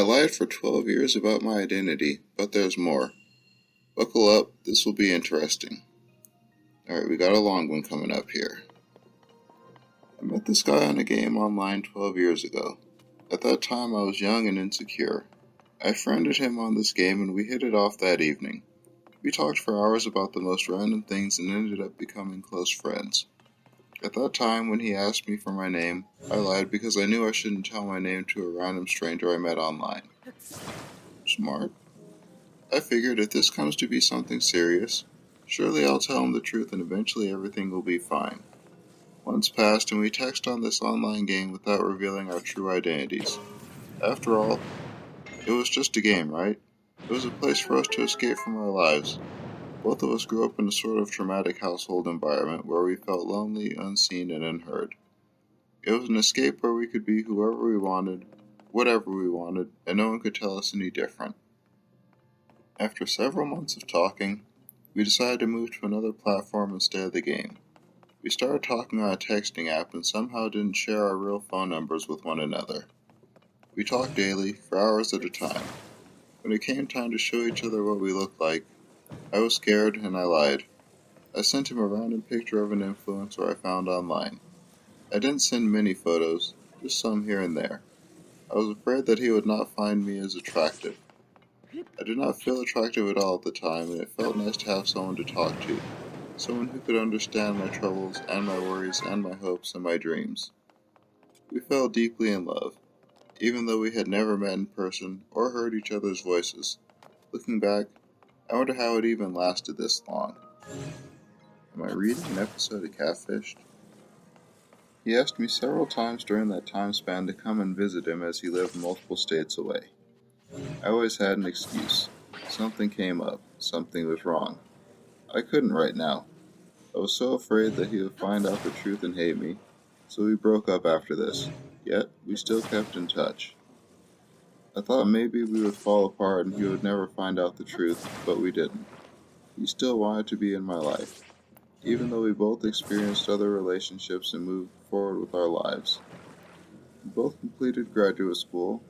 lied for 12 years about my identity, but there's more. Buckle up, this will be interesting. Alright, we got a long one coming up here. I met this guy on a game online 12 years ago. At that time I was young and insecure. I friended him on this game and we hit it off that evening. We talked for hours about the most random things and ended up becoming close friends. At that time, when he asked me for my name, I lied because I knew I shouldn't tell my name to a random stranger I met online. Smart. I figured if this comes to be something serious, surely I'll tell him the truth and eventually everything will be fine. Months passed and we texted on this online game without revealing our true identities. After all, it was just a game, right? It was a place for us to escape from our lives. Both of us grew up in a sort of traumatic household environment where we felt lonely, unseen, and unheard. It was an escape where we could be whoever we wanted, whatever we wanted, and no one could tell us any different. After several months of talking, we decided to move to another platform instead of the game. We started talking on a texting app and somehow didn't share our real phone numbers with one another. We talked daily, for hours at a time. When it came time to show each other what we looked like, I was scared and I lied. I sent him a random picture of an influencer I found online. I didn't send many photos, just some here and there. I was afraid that he would not find me as attractive. I did not feel attractive at all at the time, and it felt nice to have someone to talk to. Someone who could understand my troubles and my worries and my hopes and my dreams. We fell deeply in love, even though we had never met in person or heard each other's voices. Looking back, I wonder how it even lasted this long. Am I reading an episode of Catfish? He asked me several times during that time span to come and visit him as he lived multiple states away. I always had an excuse. Something came up. Something was wrong. I couldn't right now. I was so afraid that he would find out the truth and hate me, so we broke up after this. Yet, we still kept in touch. I thought maybe we would fall apart and he would never find out the truth, but we didn't. He still wanted to be in my life, even though we both experienced other relationships and moved forward with our lives. We both completed graduate school.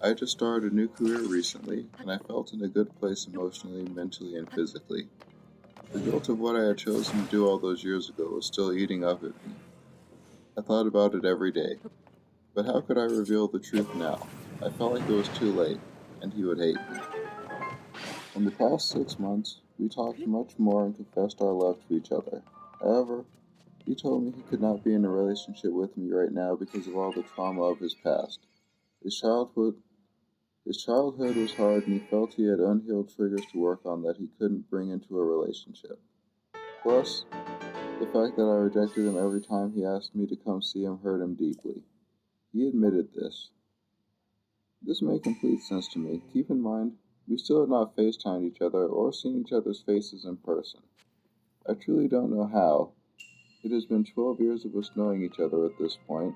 I just started a new career recently, and I felt in a good place emotionally, mentally, and physically. The guilt of what I had chosen to do all those years ago was still eating up at me. I thought about it every day. But how could I reveal the truth now? I felt like it was too late, and he would hate me. In the past 6 months, we talked much more and confessed our love to each other. However, he told me he could not be in a relationship with me right now because of all the trauma of his past. His childhood was hard and he felt he had unhealed triggers to work on that he couldn't bring into a relationship. Plus, the fact that I rejected him every time he asked me to come see him hurt him deeply. He admitted this. This made complete sense to me. Keep in mind, we still had not FaceTimed each other or seen each other's faces in person. I truly don't know how. It has been 12 years of us knowing each other at this point.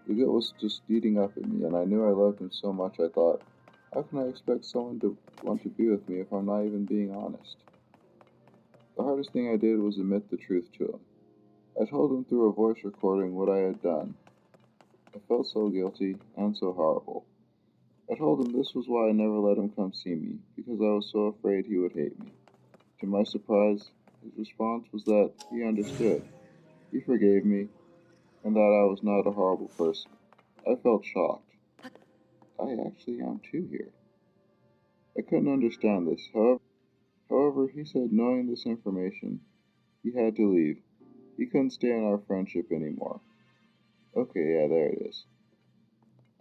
The guilt was just eating up at me, and I knew I loved him so much I thought, how can I expect someone to want to be with me if I'm not even being honest? The hardest thing I did was admit the truth to him. I told him through a voice recording what I had done. I felt so guilty and so horrible. I told him this was why I never let him come see me, because I was so afraid he would hate me. To my surprise, his response was that he understood. He forgave me, and that I was not a horrible person. I felt shocked. I actually am too here. I couldn't understand this. However, he said knowing this information, he had to leave. He couldn't stay in our friendship anymore. Okay, yeah, there it is.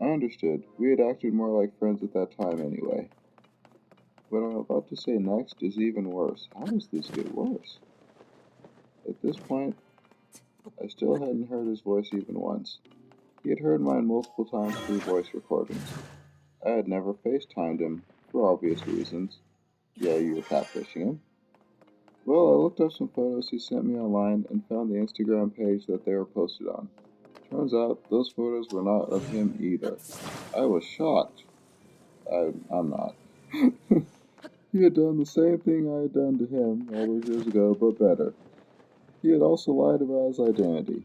I understood. We had acted more like friends at that time anyway. What I'm about to say next is even worse. How does this get worse? At this point, I still hadn't heard his voice even once. He had heard mine multiple times through voice recordings. I had never FaceTimed him, for obvious reasons. Yeah, you were catfishing him. Well, I looked up some photos he sent me online and found the Instagram page that they were posted on. Turns out, those photos were not of him either. I was shocked. I'm not. He had done the same thing I had done to him all those years ago, but better. He had also lied about his identity.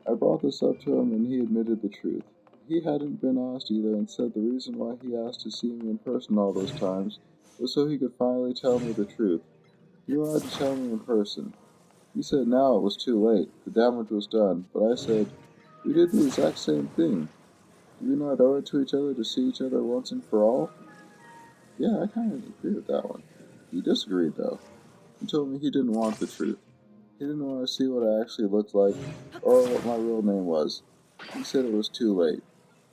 I brought this up to him and he admitted the truth. He hadn't been honest either and said the reason why he asked to see me in person all those times was so he could finally tell me the truth. He wanted to tell me in person. He said now it was too late, the damage was done, but I said, we did the exact same thing. Do we not owe it to each other to see each other once and for all? Yeah, I kind of agree with that one. He disagreed though. He told me he didn't want the truth. He didn't want to see what I actually looked like or what my real name was. He said it was too late.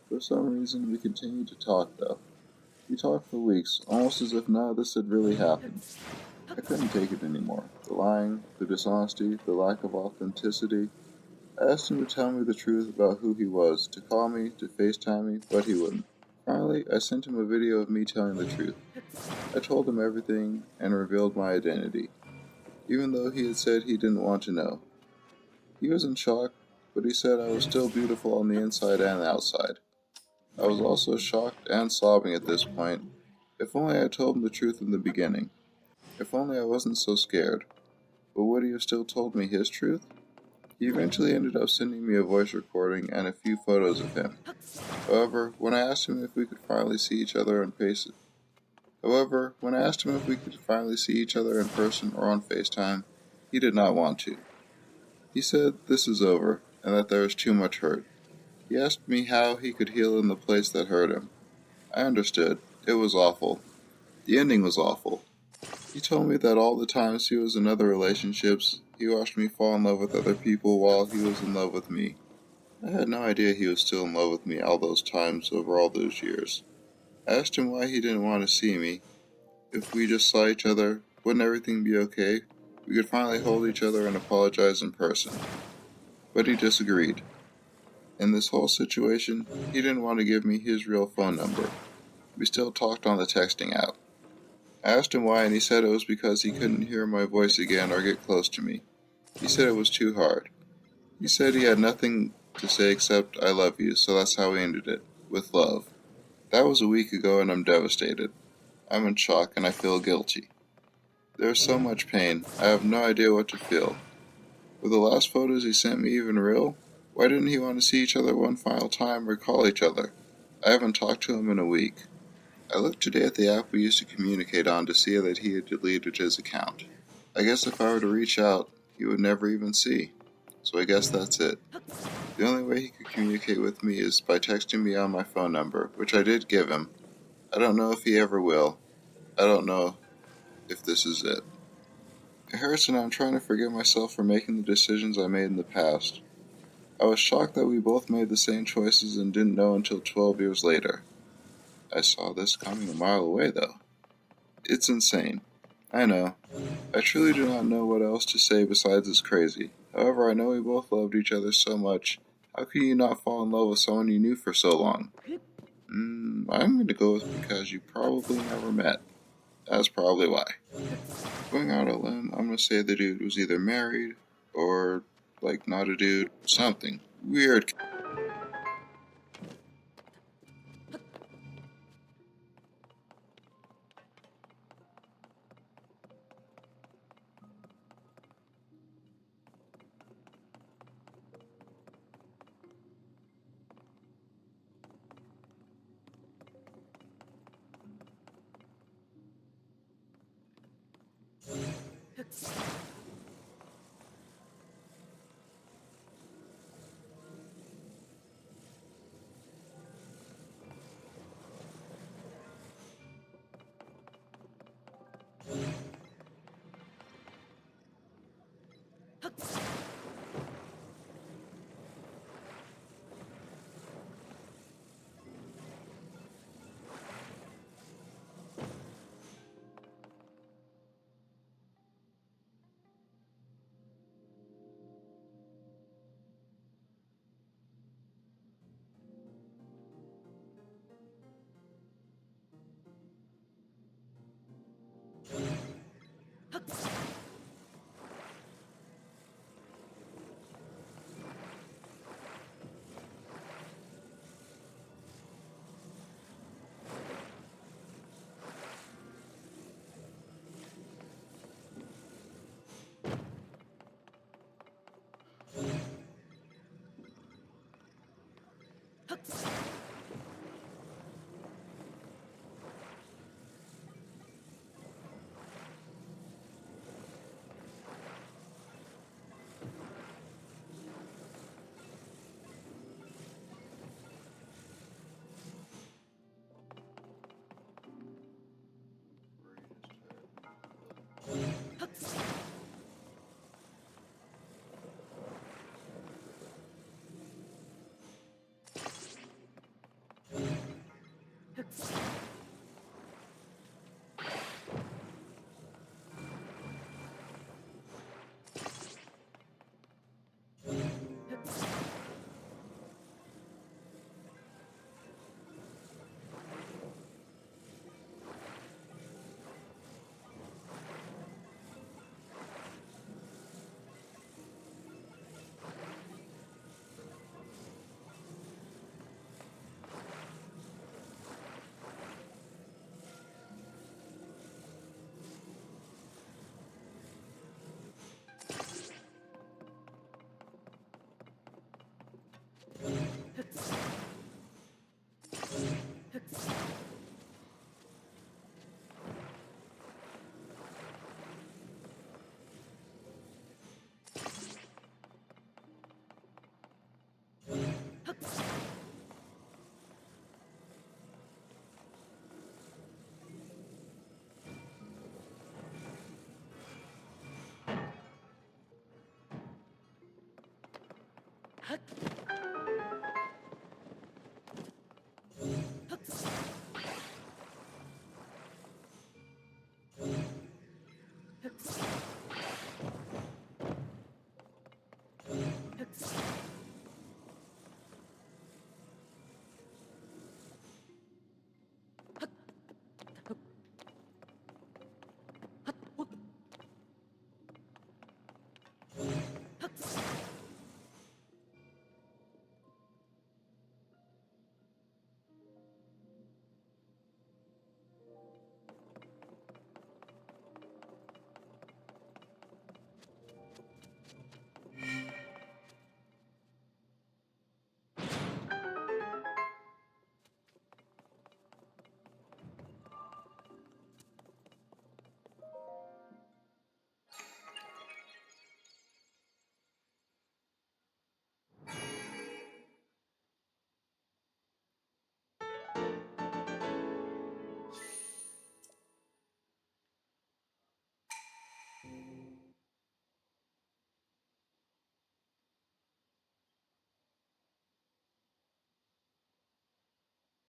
For some reason, we continued to talk though. We talked for weeks, almost as if none of this had really happened. I couldn't take it anymore. The lying, the dishonesty, the lack of authenticity. I asked him to tell me the truth about who he was, to call me, to FaceTime me, but he wouldn't. Finally, I sent him a video of me telling the truth. I told him everything and revealed my identity, even though he had said he didn't want to know. He was in shock, but he said I was still beautiful on the inside and outside. I was also shocked and sobbing at this point. If only I told him the truth in the beginning. If only I wasn't so scared. But would he have still told me his truth? He eventually ended up sending me a voice recording and a few photos of him. However, when I asked him if we could finally see each other in person or on FaceTime, he did not want to. He said this is over and that there was too much hurt. He asked me how he could heal in the place that hurt him. I understood. It was awful. The ending was awful. He told me that all the times he was in other relationships, he watched me fall in love with other people while he was in love with me. I had no idea he was still in love with me all those times over all those years. I asked him why he didn't want to see me. If we just saw each other, wouldn't everything be okay? We could finally hold each other and apologize in person. But he disagreed. In this whole situation, he didn't want to give me his real phone number. We still talked on the texting app. I asked him why and he said it was because he couldn't hear my voice again or get close to me. He said it was too hard. He said he had nothing to say except I love you, so that's how we ended it. With love. That was a week ago and I'm devastated. I'm in shock and I feel guilty. There is so much pain, I have no idea what to feel. Were the last photos he sent me even real? Why didn't he want to see each other one final time or call each other? I haven't talked to him in a week. I looked today at the app we used to communicate on to see that he had deleted his account. I guess if I were to reach out, he would never even see. So I guess that's it. The only way he could communicate with me is by texting me on my phone number, which I did give him. I don't know if he ever will. I don't know if this is it. It hurts and I'm trying to forgive myself for making the decisions I made in the past. I was shocked that we both made the same choices and didn't know until 12 years later. I saw this coming a mile away though. It's insane. I know. I truly do not know what else to say besides it's crazy. However, I know we both loved each other so much. How can you not fall in love with someone you knew for so long? I'm going to go with because you probably never met. That's probably why. Going out on a limb, I'm going to say the dude was either married or, like, not a dude, something. Weird.